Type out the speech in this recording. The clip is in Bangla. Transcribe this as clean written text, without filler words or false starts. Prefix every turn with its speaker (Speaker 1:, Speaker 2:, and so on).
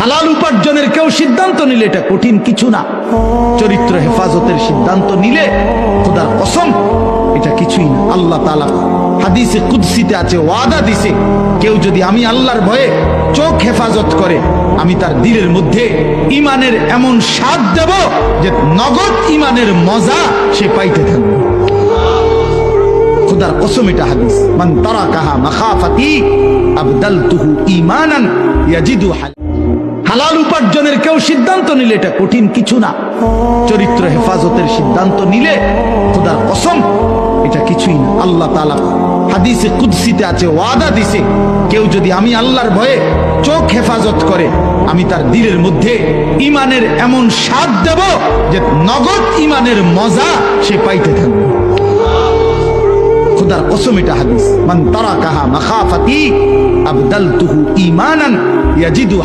Speaker 1: হালাল উপার্জনের কেউ সিদ্ধান্ত নিলে এটা কঠিন কিছু না। চরিত্র হেফাজতের সিদ্ধান্ত নিলে খোদার কসম এটা কিছুই না। আল্লাহ তাআলা হাদিসে কুদসিতে আছে, ওয়াদা দিছে, কেউ যদি আমি আল্লাহর ভয়ে চোখ হেফাজত করে আমি তার দিলের মধ্যে ইমানের এমন স্বাদ দেব যে নগদ ইমানের মজা সে পাইতে থাকবে। খোদার কসম এটা হাদিস। মান তারাকাহা মাখাফাতি আবদালতুহু ঈমানান ইয়াজিদু। হালাল উপার্জনের কেউ সিদ্ধান্ত নিলে এটা কঠিন কিছু না। চরিত্র হেফাজতের সিদ্ধান্ত নিলে খোদার কসম এটা কিছুই না। আল্লাহ তাআলা হাদিসে কুদসিতে আছে, ওয়াদা দিছে, কেউ যদি আমি আল্লাহর ভয়ে চোখ হেফাজত করে আমি তার দিলের মধ্যে ইমানের এমন স্বাদ দেব যে নগদ ইমানের মজা সে পাইতে থাকবে। খোদার কসম এটা হাদিস। মান তারাকাহা মাখাফাতি আবদালতুহু ঈমানান ইয়াজিদু।